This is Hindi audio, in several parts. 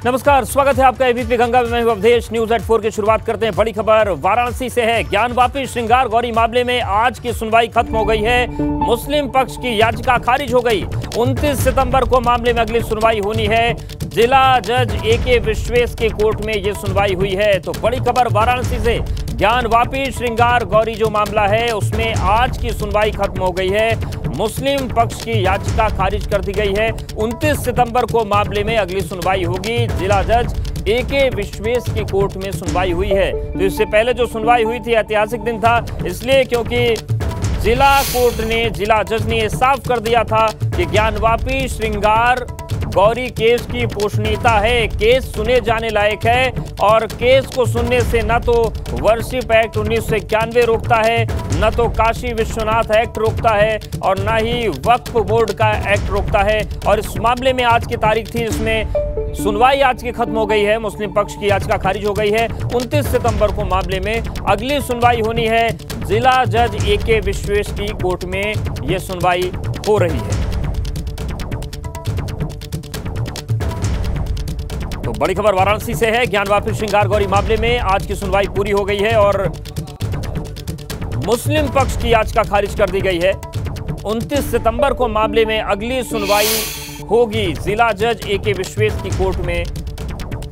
नमस्कार, स्वागत है आपका एबीपी गंगा में। मैं अवधेश। न्यूज एट 4 की शुरुआत करते हैं। बड़ी खबर वाराणसी से है। ज्ञानवापी श्रृंगार गौरी मामले में आज की सुनवाई खत्म हो गई है। मुस्लिम पक्ष की याचिका खारिज हो गई। 29 सितंबर को मामले में अगली सुनवाई होनी है। जिला जज ए.के. विश्वेश के कोर्ट में यह सुनवाई हुई है। तो बड़ी खबर वाराणसी से, ज्ञानवापी श्रृंगार गौरी जो मामला है उसमें आज की सुनवाई खत्म हो गई है। मुस्लिम पक्ष की याचिका खारिज कर दी गई है। 29 सितंबर को मामले में अगली सुनवाई होगी। जिला जज ए.के. विश्वेश की कोर्ट में सुनवाई हुई है। तो इससे पहले जो सुनवाई हुई थी ऐतिहासिक दिन था, इसलिए क्योंकि जिला कोर्ट ने, जिला जज ने साफ कर दिया था कि ज्ञानवापी श्रृंगार गौरी केस की पोषणीयता है, केस सुने जाने लायक है और केस को सुनने से न तो वर्शिप एक्ट 1991 रोकता है, न तो काशी विश्वनाथ एक्ट रोकता है और न ही वक्फ बोर्ड का एक्ट रोकता है। और इस मामले में आज की तारीख थी जिसमें सुनवाई आज की खत्म हो गई है। मुस्लिम पक्ष की याचिका खारिज हो गई है। 29 सितंबर को मामले में अगली सुनवाई होनी है। जिला जज ए.के. विश्वेश की कोर्ट में यह सुनवाई हो रही है। तो बड़ी खबर वाराणसी से है। ज्ञानवापी श्रृंगार गौरी मामले में आज की सुनवाई पूरी हो गई है और मुस्लिम पक्ष की याचिका खारिज कर दी गई है। 29 सितंबर को मामले में अगली सुनवाई होगी। जिला जज ए.के. विश्वेश की कोर्ट में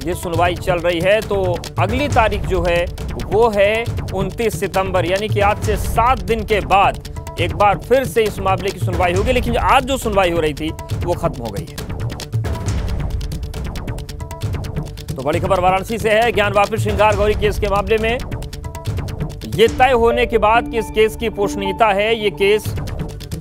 यह सुनवाई चल रही है। तो अगली तारीख जो है वो है 29 सितंबर, यानी कि आज से 7 दिन के बाद एक बार फिर से इस मामले की सुनवाई होगी। लेकिन आज जो सुनवाई हो रही थी वो खत्म हो गई है। तो बड़ी खबर वाराणसी से है। ज्ञानवापी श्रृंगार गौरी केस के मामले में यह तय होने के बाद कि इस केस की पोषणीयता है, ये केस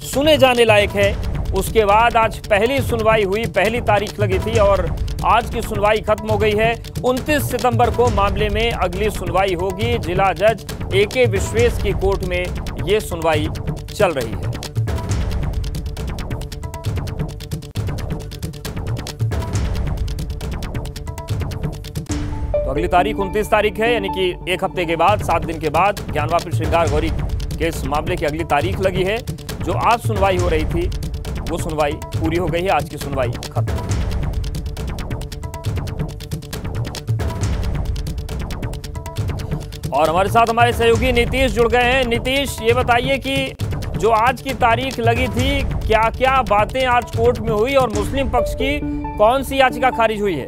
सुने जाने लायक है, उसके बाद आज पहली सुनवाई हुई, पहली तारीख लगी थी और आज की सुनवाई खत्म हो गई है। 29 सितंबर को मामले में अगली सुनवाई होगी। जिला जज ए.के. विश्वेश की कोर्ट में यह सुनवाई चल रही है। तो अगली तारीख 29 तारीख है, यानी कि एक हफ्ते के बाद, 7 दिन के बाद ज्ञानवापी श्रृंगार गौरी केस मामले की अगली तारीख लगी है। जो आज सुनवाई हो रही थी वो सुनवाई पूरी हो गई है। आज की सुनवाई खत्म हो गई। और हमारे साथ हमारे सहयोगी नीतीश जुड़ गए हैं। नीतीश, ये बताइए कि जो आज की तारीख लगी थी, क्या क्या बातें आज कोर्ट में हुई और मुस्लिम पक्ष की कौन सी याचिका खारिज हुई है?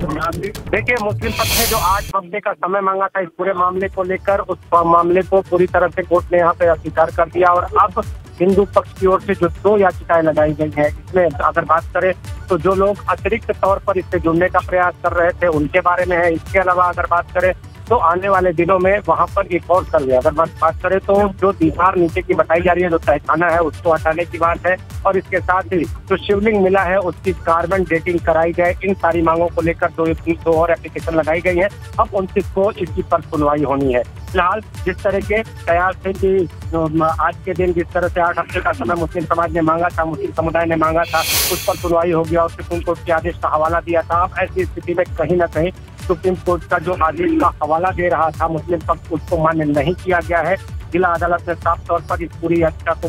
देखिए, मुस्लिम पक्ष ने जो 8 हफ्ते का समय मांगा था इस पूरे मामले को लेकर, उस मामले को पूरी तरह से कोर्ट ने यहाँ पे अस्वीकार कर दिया। और अब हिंदू पक्ष की ओर से जो 2 याचिकाएं लगाई गई है, इसमें अगर बात करें तो जो लोग अतिरिक्त तौर पर इससे जुड़ने का प्रयास कर रहे थे उनके बारे में है। इसके अलावा अगर बात करें तो आने वाले दिनों में वहां पर एक और सर्वे, अगर बात करें तो जो दीवार नीचे की बताई जा रही है, जो तहखाना है, उसको हटाने की बात है। और इसके साथ ही जो शिवलिंग मिला है उसकी कार्बन डेटिंग कराई जाए। इन सारी मांगों को लेकर 2 और एप्लीकेशन लगाई गई है। अब 29 को इसकी पर सुनवाई होनी है। फिलहाल जिस तरह के कयास थे कि आज के दिन जिस तरह से 8 हफ्ते का समय मुस्लिम समाज ने मांगा था, मुस्लिम समुदाय ने मांगा था, उस पर सुनवाई हो गया और सुप्रीम कोर्ट के आदेश का हवाला दिया था। अब ऐसी स्थिति में कहीं ना कहीं सुप्रीम कोर्ट का जो आदेश का हवाला दे रहा था मुस्लिम पक्ष, उसको मान्य नहीं किया गया है। जिला अदालत ने साफ तौर पर इस पूरी याचिका को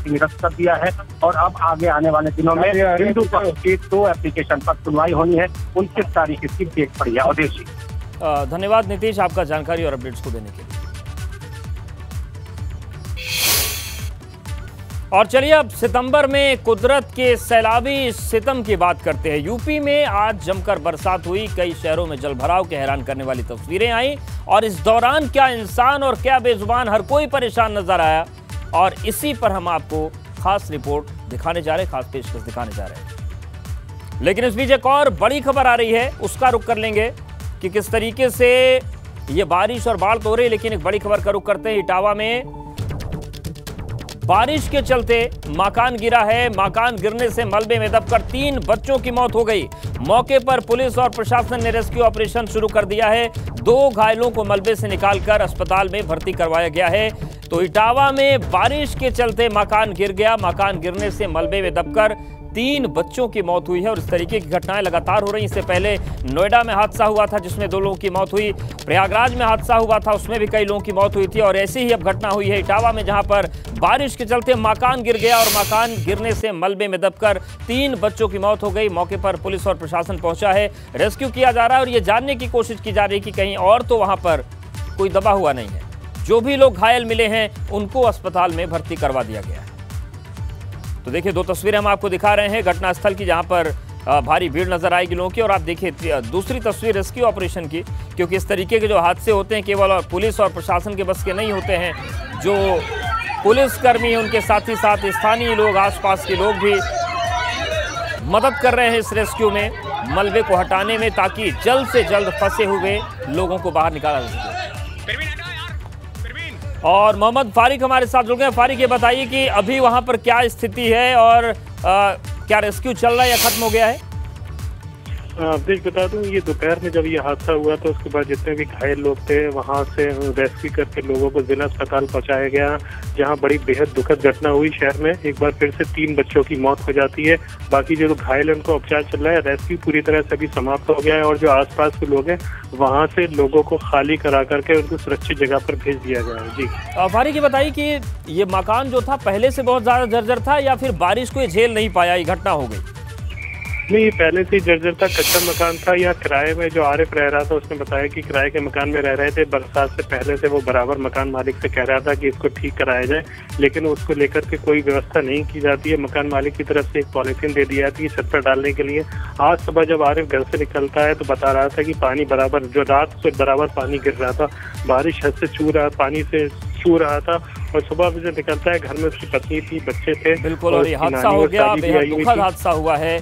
निरस्त कर दिया है। और अब आगे आने वाले दिनों में हिंदू पक्ष की 2 एप्लीकेशन पर सुनवाई होनी है। 29 तारीख इसकी डेट पड़ी है। और धन्यवाद नीतीश, आपका जानकारी और अपडेट्स को देने के लिए। और चलिए अब सितंबर में कुदरत के सैलाबी सितम की बात करते हैं। यूपी में आज जमकर बरसात हुई। कई शहरों में जलभराव के हैरान करने वाली तस्वीरें आई और इस दौरान क्या इंसान और क्या बेजुबान, हर कोई परेशान नजर आया। और इसी पर हम आपको खास रिपोर्ट दिखाने जा रहे हैं, खास पेशकश दिखाने जा रहे हैं। लेकिन इस बीच एक और बड़ी खबर आ रही है, उसका रुख कर लेंगे कि किस तरीके से ये बारिश और बाढ़ तो हो रही है। लेकिन एक बड़ी खबर का रुख करते हैं। इटावा में बारिश के चलते मकान गिरा है। मकान गिरने से मलबे में दबकर 3 बच्चों की मौत हो गई। मौके पर पुलिस और प्रशासन ने रेस्क्यू ऑपरेशन शुरू कर दिया है। 2 घायलों को मलबे से निकालकर अस्पताल में भर्ती करवाया गया है। तो इटावा में बारिश के चलते मकान गिर गया। मकान गिरने से मलबे में दबकर 3 बच्चों की मौत हुई है और इस तरीके की घटनाएं लगातार हो रही। इससे पहले नोएडा में हादसा हुआ था जिसमें 2 लोगों की मौत हुई, प्रयागराज में हादसा हुआ था उसमें भी कई लोगों की मौत हुई थी, और ऐसी ही अब घटना हुई है इटावा में, जहां पर बारिश के चलते मकान गिर गया और मकान गिरने से मलबे में दबकर 3 बच्चों की मौत हो गई। मौके पर पुलिस और प्रशासन पहुंचा है, रेस्क्यू किया जा रहा है और ये जानने की कोशिश की जा रही है कि कहीं और तो वहां पर कोई दबा हुआ नहीं है। जो भी लोग घायल मिले हैं उनको अस्पताल में भर्ती करवा दिया गया है। तो देखिए 2 तस्वीरें हम आपको दिखा रहे हैं घटनास्थल की, जहां पर भारी भीड़ नजर आएगी लोगों की, और आप देखिए दूसरी तस्वीर रेस्क्यू ऑपरेशन की, क्योंकि इस तरीके के जो हादसे होते हैं केवल पुलिस और प्रशासन के बस के नहीं होते हैं। जो पुलिसकर्मी हैं उनके साथ ही साथ स्थानीय लोग, आसपास के लोग भी मदद कर रहे हैं इस रेस्क्यू में, मलबे को हटाने में, ताकि जल्द से जल्द फंसे हुए लोगों को बाहर निकाला जा सके। और मोहम्मद फारिक हमारे साथ जुड़ गए। फारिक, ये बताइए कि अभी वहां पर क्या स्थिति है और क्या रेस्क्यू चल रहा है या खत्म हो गया है? देख बता दूं, ये दोपहर में जब ये हादसा हुआ तो उसके बाद जितने भी घायल लोग थे वहां से रेस्क्यू करके लोगों को जिला अस्पताल पहुंचाया गया, जहां बड़ी बेहद दुखद घटना हुई। शहर में एक बार फिर से 3 बच्चों की मौत हो जाती है। बाकी जो घायल है उनको उपचार चल रहा है। रेस्क्यू पूरी तरह से अभी समाप्त हो गया है और जो आसपास के लोग हैं वहां से लोगों को खाली करा करके उनको सुरक्षित जगह पर भेज दिया गया है। जी फारिक, ये बताइए कि ये मकान जो था पहले से बहुत ज्यादा जर्जर था या फिर बारिश को ये झेल नहीं पाया, ये घटना हो गई? नहीं, ये पहले से ही जर्जर था, कच्चा मकान था। या किराए में जो आरिफ रह रहा था उसने बताया कि किराए के मकान में रह रहे थे। बरसात से पहले से वो बराबर मकान मालिक से कह रहा था कि इसको ठीक कराया जाए, लेकिन उसको लेकर के कोई व्यवस्था नहीं की जाती है। मकान मालिक की तरफ से एक पॉलिथीन दे दी जाती है छत पर डालने के लिए। आज सुबह जब आरिफ घर से निकलता है तो बता रहा था कि पानी बराबर, जो रात से बराबर पानी गिर रहा था, बारिश हद से पानी से छू रहा था। और सुबह से निकलता है, घर में उसकी पत्नी थी, बच्चे थे। बिल्कुल, और ये हादसा हो गया, बेहद दुखद हादसा हुआ है।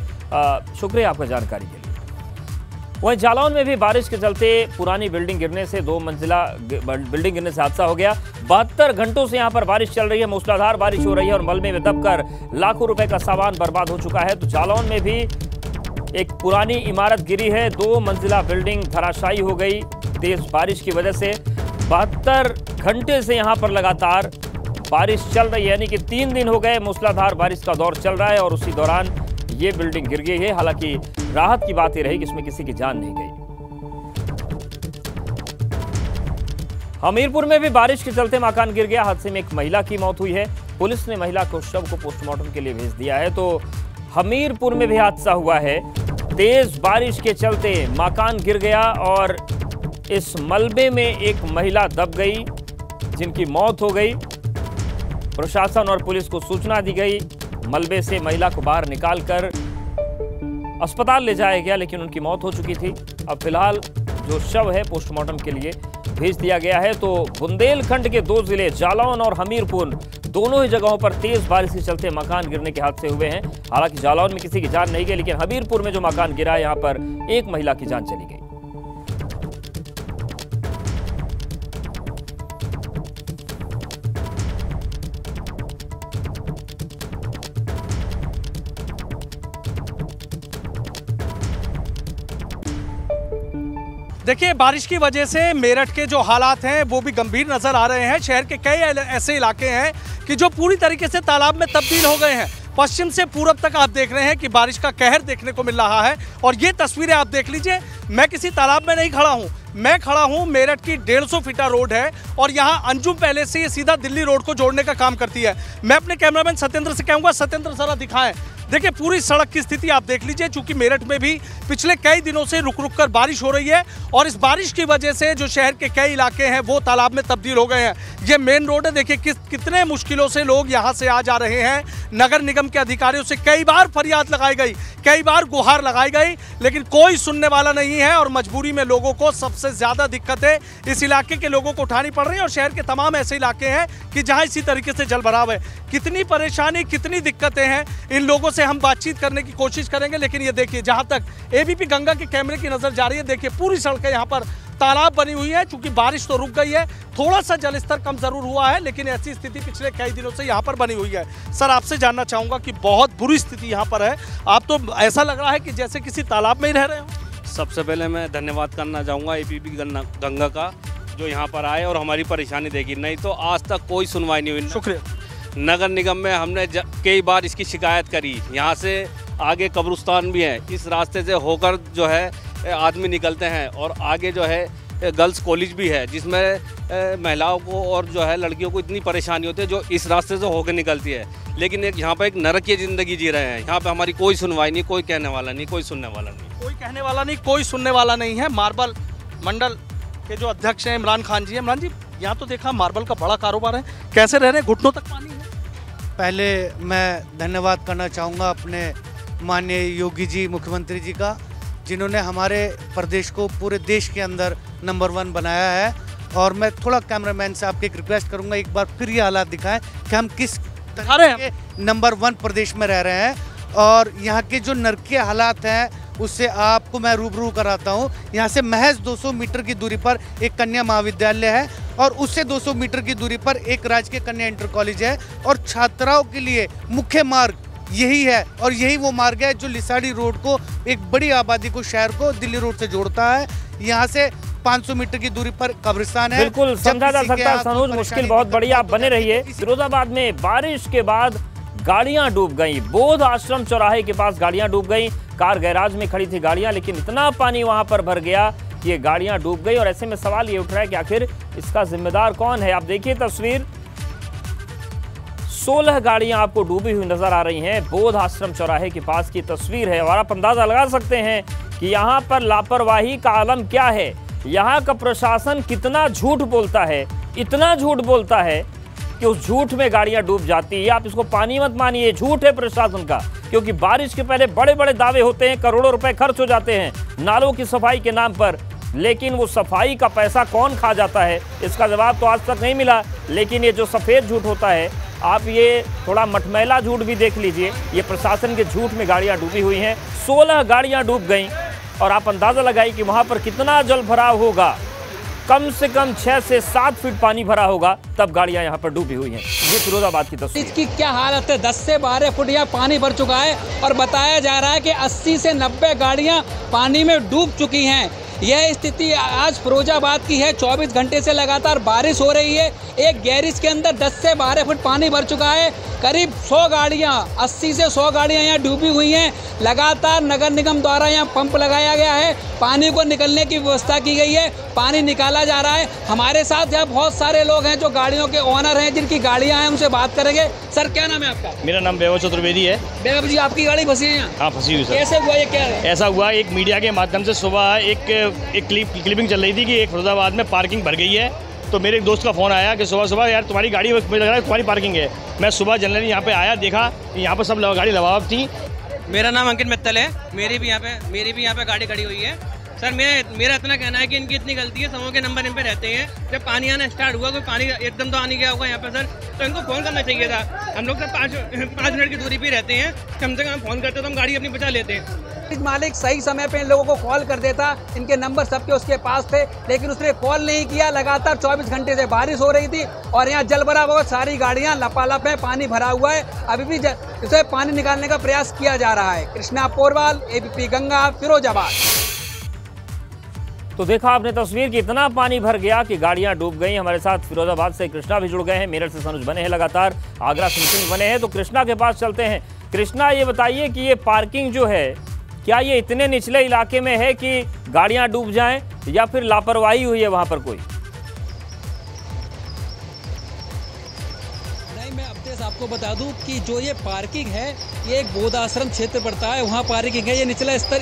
शुक्रिया आपका जानकारी के लिए। वहीं जालौन में भी बारिश के चलते पुरानी बिल्डिंग गिरने से 2 मंजिला बिल्डिंग गिरने से हादसा हो गया। 72 घंटों से यहां पर बारिश चल रही है, मूसलाधार बारिश हो रही है और मलबे में दबकर लाखों रुपए का सामान बर्बाद हो चुका है। तो जालौन में भी एक पुरानी इमारत गिरी है, 2 मंजिला बिल्डिंग धराशायी हो गई तेज बारिश की वजह से। 72 घंटे से यहां पर लगातार बारिश चल रही है, यानी कि 3 दिन हो गए मूसलाधार बारिश का दौर चल रहा है और उसी दौरान ये बिल्डिंग गिर गई है। हालांकि राहत की बात ये रही कि इसमें किसी की जान नहीं गई। हमीरपुर में भी बारिश के चलते मकान गिर गया, हादसे में एक महिला की मौत हुई है। पुलिस ने महिला को शव को पोस्टमार्टम के लिए भेज दिया है। तो हमीरपुर में भी हादसा हुआ है, तेज बारिश के चलते मकान गिर गया और इस मलबे में एक महिला दब गई जिनकी मौत हो गई। प्रशासन और पुलिस को सूचना दी गई, मलबे से महिला को बाहर निकालकर अस्पताल ले जाया गया, लेकिन उनकी मौत हो चुकी थी। अब फिलहाल जो शव है पोस्टमार्टम के लिए भेज दिया गया है। तो बुंदेलखंड के 2 जिले जालौन और हमीरपुर, दोनों ही जगहों पर तेज बारिश के चलते मकान गिरने के हादसे हुए हैं। हालांकि जालौन में किसी की जान नहीं गई, लेकिन हमीरपुर में जो मकान गिरा है, यहां पर एक महिला की जान चली गई। देखिए, बारिश की वजह से मेरठ के जो हालात हैं वो भी गंभीर नजर आ रहे हैं। शहर के कई ऐसे इलाके हैं कि जो पूरी तरीके से तालाब में तब्दील हो गए हैं। पश्चिम से पूरब तक आप देख रहे हैं कि बारिश का कहर देखने को मिल रहा है। और ये तस्वीरें आप देख लीजिए, मैं किसी तालाब में नहीं खड़ा हूँ, मैं खड़ा हूँ मेरठ की 150 फीटा रोड है और यहाँ अंजुम पैलेस से ये सीधा दिल्ली रोड को जोड़ने का काम करती है। मैं अपने कैमरामैन सत्येंद्र से कहूँगा, सत्येंद्र जरा दिखाएं। देखिए, पूरी सड़क की स्थिति आप देख लीजिए, चूंकि मेरठ में भी पिछले कई दिनों से रुक रुक कर बारिश हो रही है और इस बारिश की वजह से जो शहर के कई इलाके हैं वो तालाब में तब्दील हो गए हैं। ये मेन रोड है, देखिए कितने मुश्किलों से लोग यहाँ से आ जा रहे हैं। नगर निगम के अधिकारियों से कई बार फरियाद लगाई गई, कई बार गुहार लगाई गई, लेकिन कोई सुनने वाला नहीं है और मजबूरी में लोगों को सबसे ज्यादा दिक्कतें इस इलाके के लोगों को उठानी पड़ रही है। और शहर के तमाम ऐसे इलाके हैं कि जहाँ इसी तरीके से जल भराव है। कितनी परेशानी, कितनी दिक्कतें हैं, इन लोगों से हम बातचीत करने की कोशिश करेंगे। लेकिन ये देखिए, जहां तक एबीपी गंगा के कैमरे की नजर जा रही है, देखिए पूरी सड़कें यहाँ पर तालाब बनी हुई है। चूंकि बारिश तो रुक गई है, थोड़ा सा जलस्तर कम जरूर हुआ है, लेकिन ऐसी स्थिति पिछले कई दिनों से यहाँ पर बनी हुई है। सर, आपसे जानना चाहूंगा कि बहुत बुरी स्थिति यहाँ पर है, आप तो ऐसा लग रहा है कि जैसे किसी तालाब में ही रह रहे हो। सबसे पहले मैं धन्यवाद करना चाहूँगा एबीपी गंगा का, जो यहाँ पर आए और हमारी परेशानी देखी। नहीं तो आज तक कोई सुनवाई नहीं हुई। शुक्रिया। नगर निगम में हमने कई बार इसकी शिकायत करी, यहाँ से आगे कब्रिस्तान भी है। इस रास्ते से होकर जो है आदमी निकलते हैं और आगे जो है गर्ल्स कॉलेज भी है, जिसमें महिलाओं को और जो है लड़कियों को इतनी परेशानी होती है जो इस रास्ते से होकर निकलती है। लेकिन यहाँ पर एक नरकीय ज़िंदगी जी रहे हैं। यहाँ पे हमारी कोई सुनवाई नहीं, कोई कहने वाला नहीं, कोई सुनने वाला नहीं। कोई कहने वाला नहीं, कोई सुनने वाला नहीं है। मार्बल मंडल के जो अध्यक्ष हैं इमरान खान जी। इमरान जी, यहाँ तो देखा मार्बल का बड़ा कारोबार है, कैसे रह रहे हैं? घुटनों तक पानी है। पहले मैं धन्यवाद करना चाहूँगा अपने माननीय योगी जी मुख्यमंत्री जी का, जिन्होंने हमारे प्रदेश को पूरे देश के अंदर नंबर 1 बनाया है। और मैं थोड़ा कैमरामैन से आपकी एक रिक्वेस्ट करूँगा, एक बार फिर ये हालात दिखाएं कि हम किस तरह के नंबर 1 प्रदेश में रह रहे हैं। और यहाँ के जो नरकीय हालात हैं उससे आपको मैं रूबरू कराता हूँ। यहाँ से महज 200 मीटर की दूरी पर एक कन्या महाविद्यालय है और उससे 200 मीटर की दूरी पर एक राजकीय कन्या इंटर कॉलेज है। और छात्राओं के लिए मुख्य मार्ग यही है और यही वो मार्ग है जो लिसाड़ी रोड को, एक बड़ी आबादी को, शहर को दिल्ली रोड से जोड़ता है। यहाँ से 500 मीटर की दूरी पर कब्रिस्तान है। बिल्कुल समझा जा सकता है सनूज, मुश्किल बहुत बड़ी। आप बने रहिए। फिरोजाबाद में बारिश के बाद गाड़ियां डूब गई। बोध आश्रम चौराहे के पास गाड़ियां डूब गई। कार गैराज में खड़ी थी गाड़ियां, लेकिन इतना पानी वहां पर भर गया कि ये गाड़ियां डूब गई। और ऐसे में सवाल ये उठ रहा है कि आखिर इसका जिम्मेदार कौन है। आप देखिए तस्वीर, 16 गाड़ियां आपको डूबी हुई नजर आ रही हैं। बोध आश्रम चौराहे के पास की तस्वीर है और आप अंदाजा लगा सकते हैं कि यहाँ पर लापरवाही का आलम क्या है। यहाँ का प्रशासन कितना झूठ बोलता है, इतना झूठ बोलता है कि उस झूठ में गाड़ियां डूब जाती है। आप इसको पानी मत मानिए, झूठ है प्रशासन का, क्योंकि बारिश के पहले बड़े बड़े दावे होते हैं, करोड़ों रुपए खर्च हो जाते हैं नालों की सफाई के नाम पर, लेकिन वो सफाई का पैसा कौन खा जाता है इसका जवाब तो आज तक नहीं मिला। लेकिन ये जो सफ़ेद झूठ होता है, आप ये थोड़ा मटमैला झूठ भी देख लीजिए। ये प्रशासन के झूठ में गाड़ियाँ डूबी हुई हैं। 16 गाड़ियाँ डूब गईं और आप अंदाज़ा लगाइए कि वहाँ पर कितना जल भराव होगा। कम से कम 6 से 7 फीट पानी भरा होगा, तब गाड़ियां यहाँ पर डूबी हुई हैं। ये फिरोजाबाद की तस्वीर। इसकी क्या हालत है? 10 से 12 फुट यहाँ पानी भर चुका है और बताया जा रहा है कि 80 से 90 गाड़ियां पानी में डूब चुकी हैं। यह स्थिति आज फिरोजाबाद की है। 24 घंटे से लगातार बारिश हो रही है। एक गैरेज के अंदर 10 से 12 फुट पानी भर चुका है। करीब 100 गाड़ियाँ, 80 से 100 गाड़ियाँ यहाँ डूबी हुई हैं। लगातार नगर निगम द्वारा यहाँ पंप लगाया गया है, पानी को निकलने की व्यवस्था की गई है, पानी निकाला जा रहा है। हमारे साथ यहाँ बहुत सारे लोग हैं जो गाड़ियों के ओनर हैं, जिनकी गाड़ियाँ हैं, उनसे बात करेंगे। सर, क्या नाम है आपका? मेरा नाम वैभव चतुर्वेदी है। वैभव जी, आपकी गाड़ी फंसी है यहाँ? हाँ, फंसी हुई सर। कैसे हुआ ये? क्या है? ऐसा हुआ, एक मीडिया के माध्यम से सुबह एक क्लिपिंग चल रही थी कि एक फिरोजाबाद में पार्किंग भर गई है। तो मेरे एक दोस्त का फ़ोन आया कि सुबह यार तुम्हारी गाड़ी, मुझे लग रहा है तुम्हारी पार्किंग है। मैं सुबह जनरली यहाँ पे आया, देखा कि यहाँ पर सब गाड़ी लवाब थी। मेरा नाम अंकित मित्तल है। मेरी भी यहाँ पे गाड़ी खड़ी हुई है। सर, मेरा इतना कहना है कि इनकी इतनी गलती है, समूह के नंबर इन पे रहते हैं। जब पानी आना स्टार्ट हुआ, कोई पानी एकदम तो आ नहीं गया होगा यहाँ पे सर, तो इनको फ़ोन करना चाहिए था। हम लोग सर 5 मिनट की दूरी पे रहते हैं, कम से कम फ़ोन करते तो हम गाड़ी अपनी बचा लेते हैं। मालिक सही समय पे इन लोगों को कॉल कर देता, इनके नंबर सबके उसके पास थे, लेकिन उसने कॉल नहीं किया। लगातार 24 घंटे से बारिश हो रही थी और यहाँ जल भरा हुआ, सारी गाड़ियाँ लपालप है, पानी भरा हुआ है। अभी भी इसे पानी निकालने का प्रयास किया जा रहा है। कृष्णा पोरवाल, ABP गंगा, फिरोजाबाद। तो देखा आपने तस्वीर कि इतना पानी भर गया कि गाड़ियां डूब गई। हमारे साथ फिरोजाबाद से कृष्णा भी जुड़ गए हैं, मेरठ से सनुज बने हैं लगातार, आगरा से नितिन बने हैं। तो कृष्णा के पास चलते हैं। कृष्णा, ये बताइए कि ये पार्किंग जो है, क्या ये इतने निचले इलाके में है कि गाड़ियां डूब जाएं या फिर लापरवाही हुई है वहां पर कोई? नहीं, मैं अपडेट आपको बता दूं कि जो ये पार्किंग है, ये एक बोध आश्रम क्षेत्र पड़ता है, वहाँ पार्किंग है। ये निचला स्तर,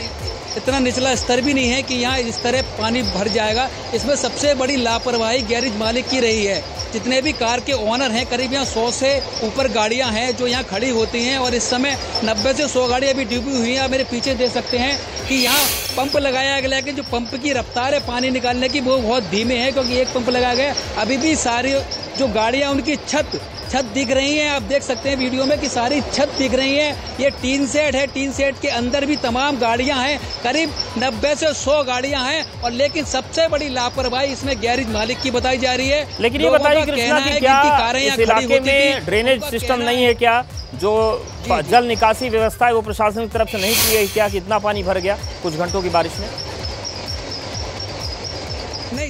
इतना निचला स्तर भी नहीं है कि यहाँ इस तरह पानी भर जाएगा। इसमें सबसे बड़ी लापरवाही गैरेज मालिक की रही है। जितने भी कार के ओनर हैं, करीब यहाँ 100 से ऊपर गाड़ियां हैं जो यहाँ खड़ी होती हैं और इस समय 90 से 100 गाड़ियाँ अभी डूबी हुई हैं। आप मेरे पीछे देख सकते हैं कि यहाँ पंप लगाया गया, लेकिन जो पंप की रफ्तार है पानी निकालने की वो बहुत धीमे है, क्योंकि एक पंप लगाया गया। अभी भी सारी जो गाड़ियाँ, उनकी छत दिख रही हैं। आप देख सकते हैं वीडियो में कि सारी छत दिख रही है। ये टीन शेड है, टीन शेड के अंदर भी तमाम गाड़ियां हैं, करीब 90 से 100 गाड़ियां हैं। और लेकिन सबसे बड़ी लापरवाही इसमें गैरेज मालिक की बताई जा रही है। लेकिन ये बताइए कृष्णा कि क्या इस इलाके में ड्रेनेज सिस्टम नहीं है क्या? जो जल निकासी व्यवस्था है वो प्रशासन की तरफ से नहीं की है क्या कि इतना पानी भर गया कुछ घंटों की बारिश में? नहीं,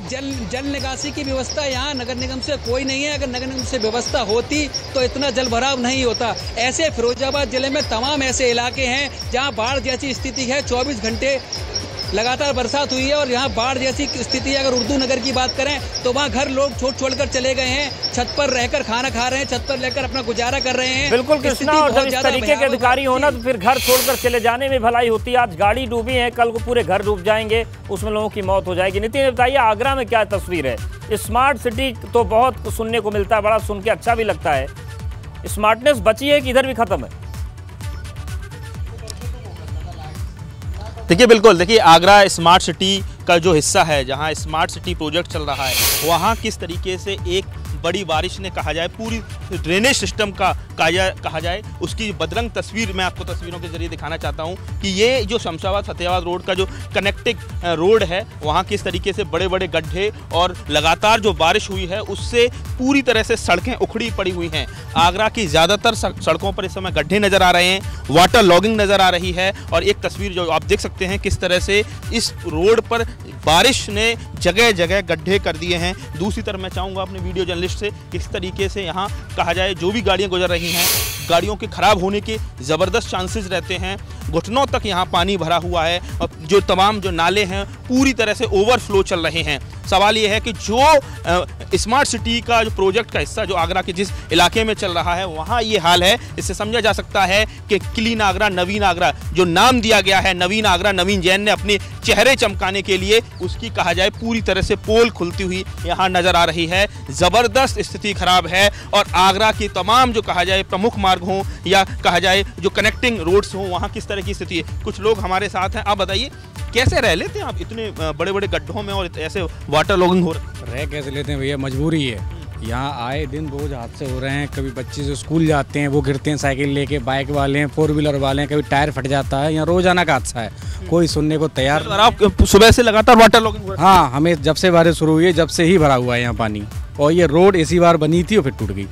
जल निकासी की व्यवस्था यहाँ नगर निगम से कोई नहीं है। अगर नगर निगम से व्यवस्था होती तो इतना जल भराव नहीं होता। ऐसे फिरोजाबाद जिले में तमाम ऐसे इलाके हैं जहाँ बाढ़ जैसी स्थिति है, 24 घंटे लगातार बरसात हुई है और यहाँ बाढ़ जैसी स्थिति है। अगर उर्दू नगर की बात करें तो वहाँ घर लोग छोड़कर चले गए हैं, छत पर रहकर खाना खा रहे हैं, छत पर रहकर अपना गुजारा कर रहे हैं। बिल्कुल कृष्णा, और जब इस तरीके के अधिकारी होना तो फिर घर छोड़कर चले जाने में भलाई होती है। आज गाड़ी डूबी है, कल को पूरे घर डूब जाएंगे, उसमें लोगों की मौत हो जाएगी। नितिन, बताइए आगरा में क्या तस्वीर है? स्मार्ट सिटी तो बहुत सुनने को मिलता है, बड़ा सुन के अच्छा भी लगता है। स्मार्टनेस बची है कि इधर भी खत्म है? देखिए बिल्कुल, देखिए आगरा स्मार्ट सिटी का जो हिस्सा है, जहां स्मार्ट सिटी प्रोजेक्ट चल रहा है, वहां किस तरीके से एक बड़ी बारिश ने कहा जाए पूरी ड्रेनेज सिस्टम का कहा जाए उसकी बदरंग तस्वीर मैं आपको तस्वीरों के जरिए दिखाना चाहता हूं कि ये जो शमशाबाद फतेहाबाद रोड का जो कनेक्टिंग रोड है, वहां किस तरीके से बड़े बड़े गड्ढे और लगातार जो बारिश हुई है उससे पूरी तरह से सड़कें उखड़ी पड़ी हुई हैं। आगरा की ज़्यादातर सड़कों पर इस समय गड्ढे नज़र आ रहे हैं, वाटर लॉगिंग नज़र आ रही है और एक तस्वीर जो आप देख सकते हैं किस तरह से इस रोड पर बारिश ने जगह जगह गड्ढे कर दिए हैं। दूसरी तरफ मैं चाहूँगा अपने वीडियो जर्नलिस्ट से किस तरीके से यहाँ कहा जाए जो भी गाड़ियाँ गुजर रही हैं, गाड़ियों के खराब होने के ज़बरदस्त चांसेस रहते हैं। घुटनों तक यहाँ पानी भरा हुआ है और जो तमाम जो नाले हैं पूरी तरह से ओवरफ्लो चल रहे हैं। सवाल ये है कि जो स्मार्ट सिटी का जो प्रोजेक्ट का हिस्सा जो आगरा के जिस इलाके में चल रहा है वहाँ ये हाल है, इससे समझा जा सकता है कि क्लीन आगरा नवीन आगरा जो नाम दिया गया है, नवीन आगरा नवीन जैन ने अपने चेहरे चमकाने के लिए उसकी कहा जाए पूरी तरह से पोल खुलती हुई यहाँ नज़र आ रही है। ज़बरदस्त स्थिति खराब है और आगरा की तमाम जो कहा जाए प्रमुख मार्ग हों या कहा जाए जो कनेक्टिंग रोड्स हों, वहाँ किस तरह की स्थिति है। कुछ लोग हमारे साथ हैं, आप बताइए कैसे रह लेते हैं आप इतने बड़े बड़े गड्ढों में और ऐसे वाटर लॉगिंग हो रह कैसे लेते हैं भैया, मजबूरी है। यहाँ आए दिन रोज हादसे हो रहे हैं, कभी बच्चे जो स्कूल जाते हैं वो गिरते हैं साइकिल लेके, बाइक वाले हैं, 4 व्हीलर वाले हैं, कभी टायर फट जाता है। यहाँ रोजाना का हादसा है, कोई सुनने को तैयार। आप सुबह से लगातार वाटर लॉगिंग? हाँ, हमें जब से बारिश शुरू हुई है जब से ही भरा हुआ है यहाँ पानी, और ये रोड इसी बार बनी थी और फिर टूट गई।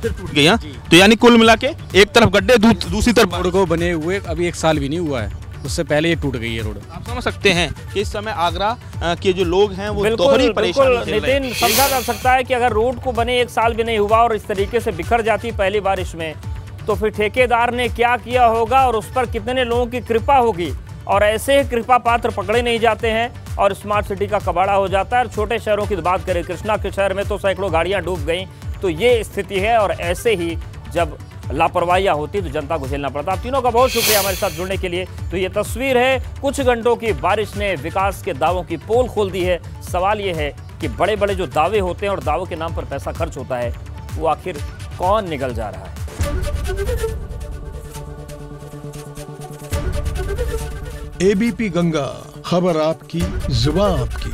फिर टूट गई? तो यानी कुल मिला के एक तरफ गड्ढे दूसरी तरफ रोड को बने हुए अभी 1 साल भी नहीं हुआ है, उससे पहले ये टूट गई है रोड। आप समझ सकते हैं कि इस समय आगरा के जो लोग हैं वो दोहरी परेशानी। नितिन, समझा जा सकता है कि अगर रोड को बने 1 साल भी नहीं हुआ और इस तरीके से बिखर जाती पहली बारिश में, तो फिर ठेकेदार ने क्या किया होगा और उस पर कितने लोगों की कृपा होगी। और ऐसे कृपा पात्र पकड़े नहीं जाते हैं और स्मार्ट सिटी का कबाड़ा हो जाता है। और छोटे शहरों की बात करें, कृष्णा के शहर में तो सैकड़ों गाड़ियां डूब गई, तो ये स्थिति है। और ऐसे ही जब लापरवाहियां होती तो जनता को झेलना पड़ता। आप तीनों का बहुत शुक्रिया हमारे साथ जुड़ने के लिए। तो ये तस्वीर है, कुछ घंटों की बारिश ने विकास के दावों की पोल खोल दी है। सवाल ये है कि बड़े बड़े जो दावे होते हैं और दावों के नाम पर पैसा खर्च होता है, वो आखिर कौन निगल जा रहा है? एबीपी गंगा, खबर आपकी, जुबान आपकी।